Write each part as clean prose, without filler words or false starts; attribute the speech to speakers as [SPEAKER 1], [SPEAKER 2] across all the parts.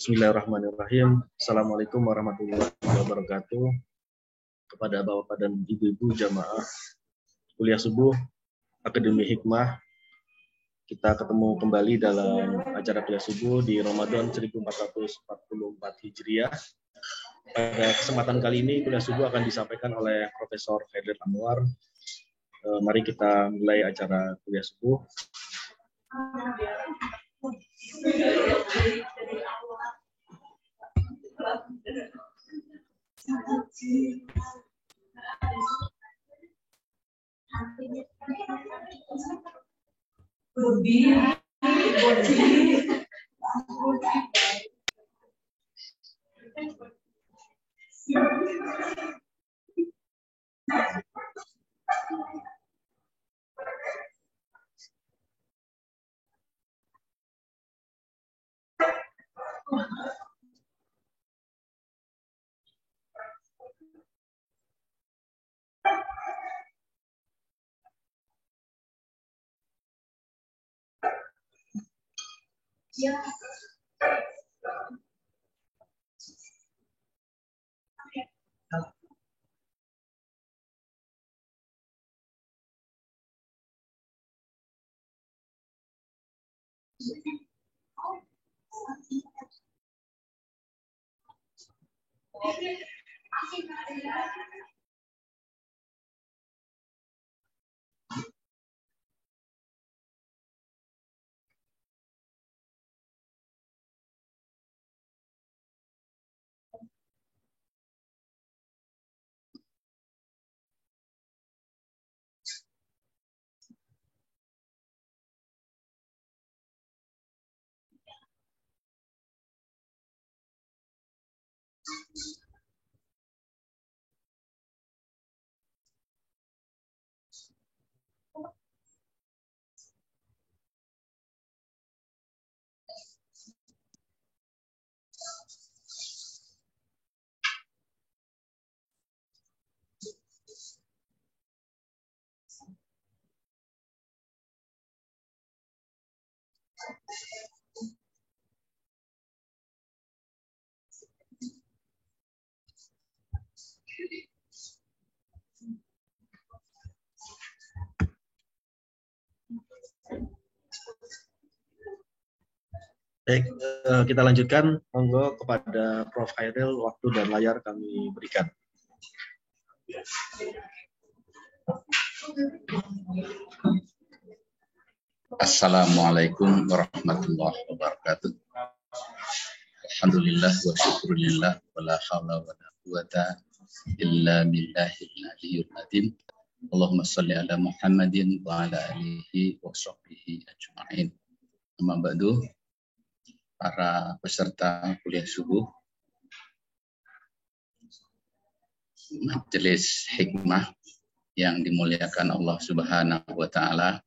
[SPEAKER 1] Bismillahirrahmanirrahim. Assalamualaikum warahmatullahi wabarakatuh. Kepada bapak dan ibu-ibu jamaah kuliah subuh Akademi Hikmah, kita ketemu kembali dalam acara kuliah subuh di Ramadan 1444 Hijriah. Pada kesempatan kali ini kuliah subuh akan disampaikan oleh Profesor Khairil Anwar. Mari kita mulai acara kuliah subuh. Baik, kita lanjutkan. Monggo kepada Prof. Khairil, waktu dan layar kami berikan.
[SPEAKER 2] Assalamualaikum warahmatullahi wabarakatuh. Alhamdulillah wa syukurillah wa la hawla wa la quwata illa billahil aliyyil azim. Allahumma shalli ala Muhammadin wa ala alihi wa sahbihi ajma'in. Amma ba'du. Para peserta kuliah subuh Majelis Hikmah yang dimuliakan Allah Subhanahu wa taala.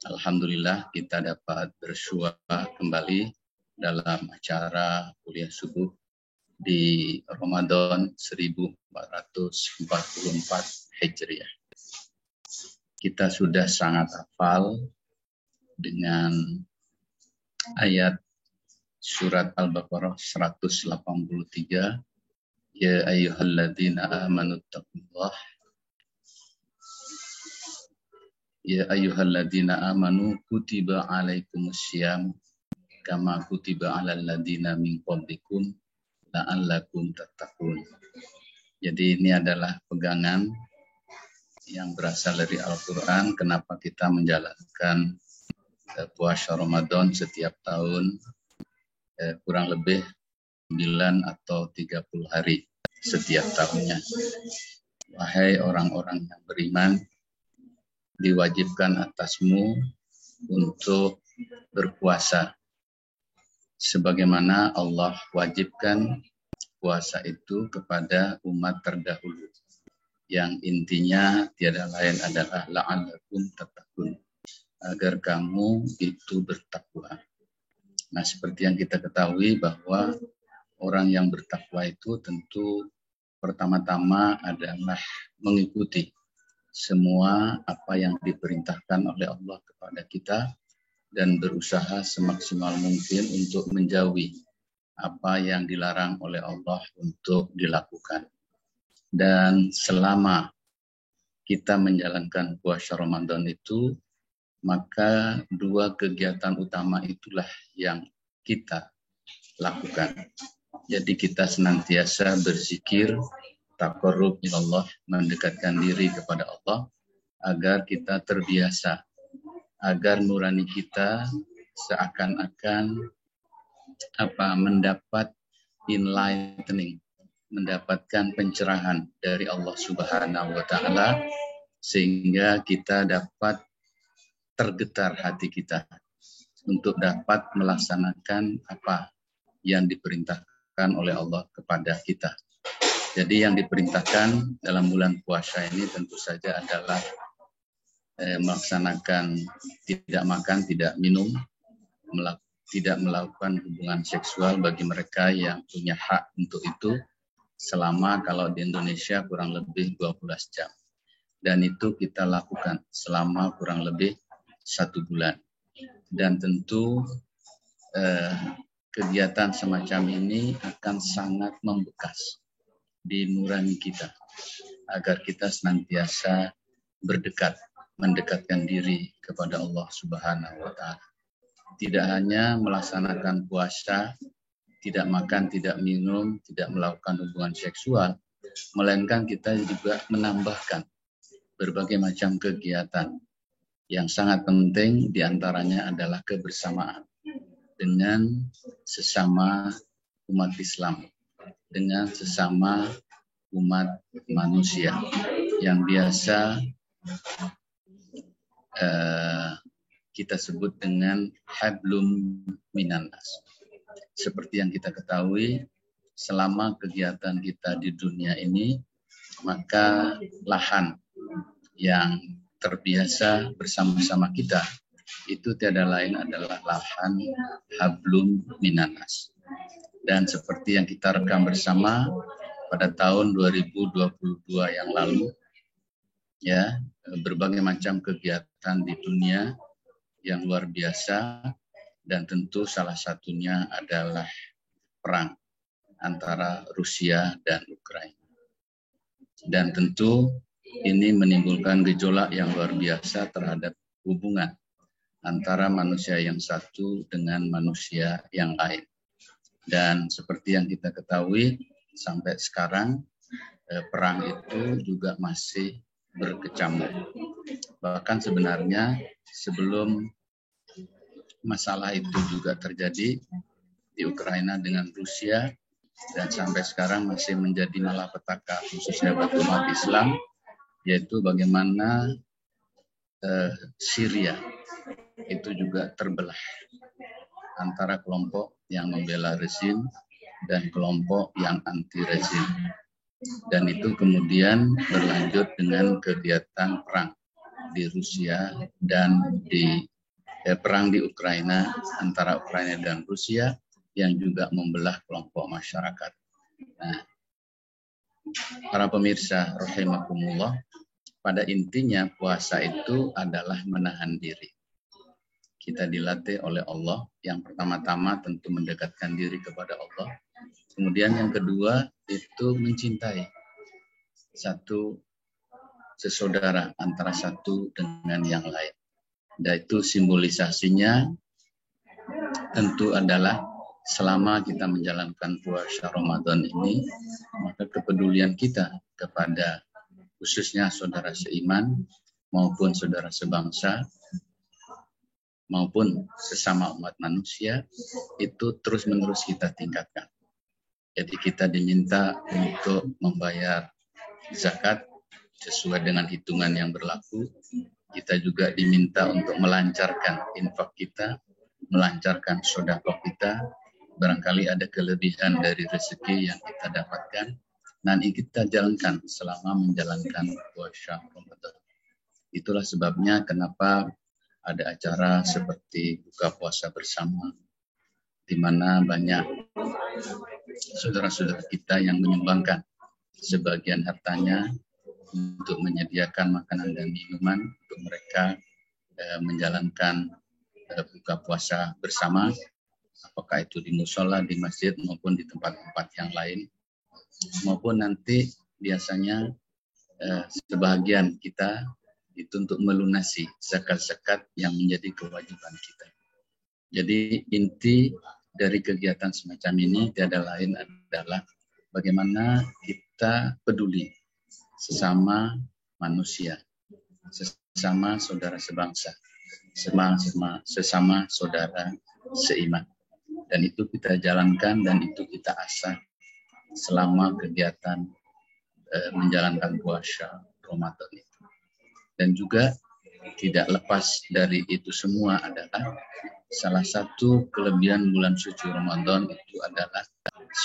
[SPEAKER 2] Alhamdulillah kita dapat bersua kembali dalam acara kuliah subuh di Ramadan 1444 Hijriah. Kita sudah sangat hafal dengan ayat Surat Al-Baqarah 183. Ya ayyuhalladzina amanu taqullah. Ya ayyuhalladzina amanu kutiba alaikumussyam kama kutiba alal ladzina min qablikum la'allakum tattaqun. Jadi ini adalah pegangan yang berasal dari Al-Qur'an, kenapa kita menjalankan puasa Ramadan setiap tahun kurang lebih 9 atau 30 hari setiap tahunnya. Wahai orang-orang yang beriman, diwajibkan atasmu untuk berpuasa sebagaimana Allah wajibkan puasa itu kepada umat terdahulu, yang intinya tiada lain adalah la'allakum tattaqun, agar kamu itu bertakwa. Nah, seperti yang kita ketahui bahwa orang yang bertakwa itu tentu pertama-tama adalah mengikuti semua apa yang diperintahkan oleh Allah kepada kita dan berusaha semaksimal mungkin untuk menjauhi apa yang dilarang oleh Allah untuk dilakukan. Dan selama kita menjalankan puasa Ramadan itu, maka dua kegiatan utama itulah yang kita lakukan. Jadi kita senantiasa berzikir, taqarrub ilallah, mendekatkan diri kepada Allah, agar kita terbiasa, agar nurani kita seakan-akan mendapat enlightening, mendapatkan pencerahan dari Allah Subhanahu wa taala, sehingga kita dapat tergetar hati kita untuk dapat melaksanakan apa yang diperintahkan oleh Allah kepada kita. Jadi yang diperintahkan dalam bulan puasa ini tentu saja adalah melaksanakan tidak makan, tidak minum, tidak melakukan hubungan seksual bagi mereka yang punya hak untuk itu selama, kalau di Indonesia, kurang lebih 12 jam. Dan itu kita lakukan selama kurang lebih 1 bulan. Dan tentu kegiatan semacam ini akan sangat membekas di nurani kita, agar kita senantiasa mendekatkan diri kepada Allah Subhanahu wa taala. Tidak hanya melaksanakan puasa, tidak makan, tidak minum, tidak melakukan hubungan seksual, melainkan kita juga menambahkan berbagai macam kegiatan yang sangat penting, diantaranya adalah kebersamaan dengan sesama umat Islam, dengan sesama umat manusia yang biasa kita sebut dengan hablum minannas. Seperti yang kita ketahui, selama kegiatan kita di dunia ini, maka lahan yang terbiasa bersama-sama kita itu tiada lain adalah lahan hablum minannas. Dan seperti yang kita rekam bersama pada tahun 2022 yang lalu, ya, berbagai macam kegiatan di dunia yang luar biasa, dan tentu salah satunya adalah perang antara Rusia dan Ukraina. Dan tentu ini menimbulkan gejolak yang luar biasa terhadap hubungan antara manusia yang satu dengan manusia yang lain. Dan seperti yang kita ketahui, sampai sekarang perang itu juga masih berkecamuk. Bahkan sebenarnya sebelum masalah itu juga terjadi di Ukraina dengan Rusia, dan sampai sekarang masih menjadi malapetaka khususnya bagi umat Islam, yaitu bagaimana Syria itu juga terbelah antara kelompok yang membela rezim dan kelompok yang anti rezim. Dan itu kemudian berlanjut dengan kegiatan perang di Rusia dan di perang di Ukraina, antara Ukraina dan Rusia, yang juga membelah kelompok masyarakat. Nah, para pemirsa rahimakumullah, pada intinya puasa itu adalah menahan diri. Kita dilatih oleh Allah, yang pertama-tama tentu mendekatkan diri kepada Allah. Kemudian yang kedua itu mencintai satu sesaudara, antara satu dengan yang lain. Dan itu simbolisasinya tentu adalah selama kita menjalankan puasa Ramadan ini, maka kepedulian kita kepada khususnya saudara seiman maupun saudara sebangsa maupun sesama umat manusia itu terus-menerus kita tingkatkan. Jadi kita diminta untuk membayar zakat sesuai dengan hitungan yang berlaku. Kita juga diminta untuk melancarkan infak kita, melancarkan sedekah kita. Barangkali ada kelebihan dari rezeki yang kita dapatkan, dan kita jalankan selama menjalankan puasa Ramadan. Itulah sebabnya kenapa ada acara seperti buka puasa bersama, di mana banyak saudara-saudara kita yang menyumbangkan sebagian hartanya untuk menyediakan makanan dan minuman untuk mereka menjalankan buka puasa bersama. apakah itu di musola, di masjid, maupun di tempat-tempat yang lain, maupun nanti biasanya sebahagian kita itu untuk melunasi zakat-zakat yang menjadi kewajiban kita. Jadi inti dari kegiatan semacam ini tiada lain adalah bagaimana kita peduli sesama manusia, sesama saudara sebangsa, sesama saudara seiman. Dan itu kita jalankan dan itu kita asah selama kegiatan menjalankan puasa Ramadan itu. Dan juga tidak lepas dari itu semua adalah salah satu kelebihan bulan suci Ramadan itu adalah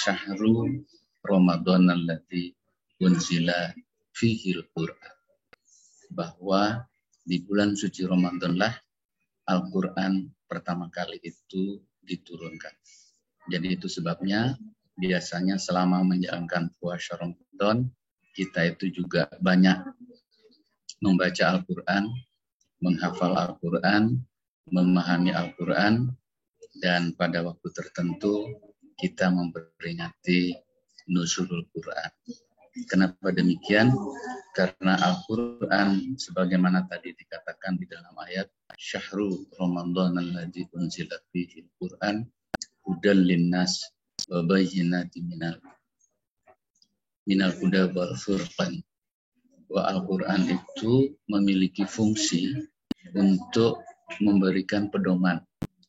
[SPEAKER 2] syahrul Ramadan allati unzila fihil Qur'an. Bahwa di bulan suci Ramadanlah Al-Quran pertama kali itu diturunkan. Jadi itu sebabnya biasanya selama menjalankan puasa Ramadan kita itu juga banyak membaca Al-Quran, menghafal Al-Quran, memahami Al-Quran, dan pada waktu tertentu kita memperingati nuzulul Quran. Kenapa demikian? Karena Al-Quran sebagaimana tadi dikatakan di dalam ayat Syahrul Ramadan alladzi unzila fihi Al-Quran hudal linnas wa bayyinatin minal huda wal furqan. Wa Al-Quran itu memiliki fungsi untuk memberikan pedoman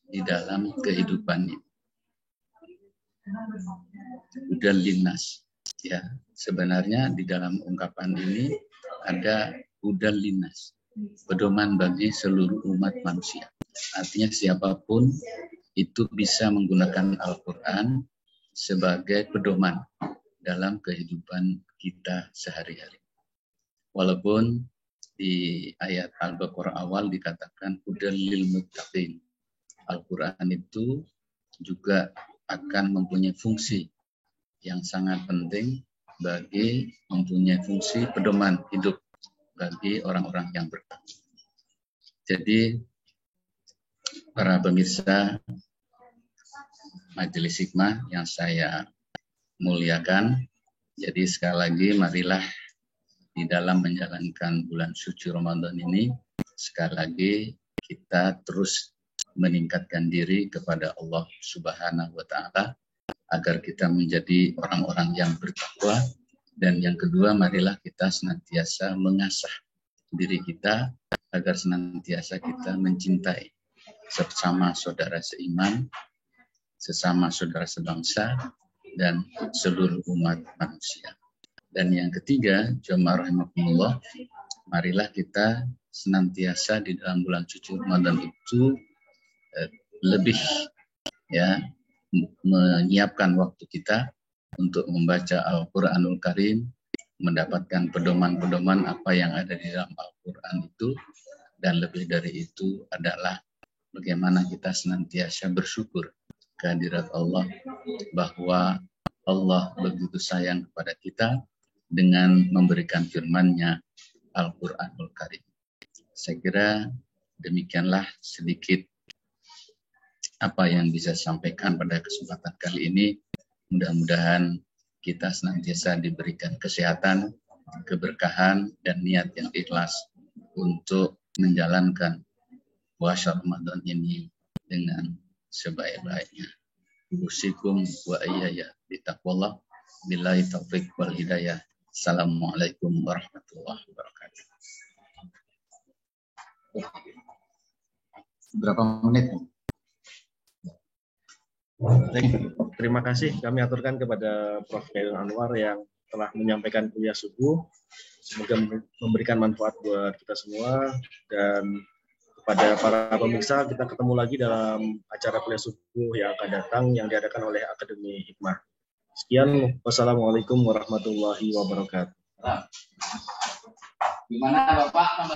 [SPEAKER 2] di dalam kehidupan ini. Hudal linnas. Ya, sebenarnya di dalam ungkapan ini ada hudal linnas, pedoman bagi seluruh umat manusia. Artinya siapapun itu bisa menggunakan Al-Quran sebagai pedoman dalam kehidupan kita sehari-hari. Walaupun di ayat Al-Baqarah awal dikatakan hudal lil muttaqin. Al-Quran itu juga akan mempunyai fungsi yang sangat penting bagi mempunyai fungsi pedoman hidup bagi orang-orang yang bertakwa. Jadi para pemirsa Majelis Hikmah yang saya muliakan, jadi sekali lagi marilah di dalam menjalankan bulan suci Ramadan ini sekali lagi kita terus meningkatkan diri kepada Allah Subhanahu wa taala agar kita menjadi orang-orang yang bertakwa, dan yang kedua marilah kita senantiasa mengasah diri kita agar senantiasa kita mencintai sesama saudara seiman, sesama saudara sebangsa, dan seluruh umat manusia. Dan yang ketiga, jamaah rahimakumullah, marilah kita senantiasa di dalam bulan suci Ramadan itu lebih menyiapkan waktu kita untuk membaca Al-Quranul Karim, mendapatkan pedoman-pedoman apa yang ada di dalam Al-Quran itu, dan lebih dari itu adalah bagaimana kita senantiasa bersyukur kehadirat Allah, bahwa Allah begitu sayang kepada kita dengan memberikan firman-Nya Al-Quranul Karim. Saya kira demikianlah sedikit apa yang bisa sampaikan pada kesempatan kali ini. Mudah-mudahan kita senantiasa diberikan kesehatan, keberkahan, dan niat yang ikhlas untuk menjalankan puasa Ramadan ini dengan sebaik-baiknya. Usikum wa iyaya bitaqwallah, billahi taufiq wal hidayah. Assalamualaikum warahmatullahi wabarakatuh.
[SPEAKER 3] Berapa menit?
[SPEAKER 1] Terima kasih. Kami aturkan kepada Prof. Khairul Anwar yang telah menyampaikan kuliah subuh. Semoga memberikan manfaat buat kita semua. Dan kepada para pemirsa, kita ketemu lagi dalam acara kuliah subuh yang akan datang yang diadakan oleh Akademi Hikmah. Sekian, wassalamualaikum warahmatullahi wabarakatuh.
[SPEAKER 3] Gimana Bapak?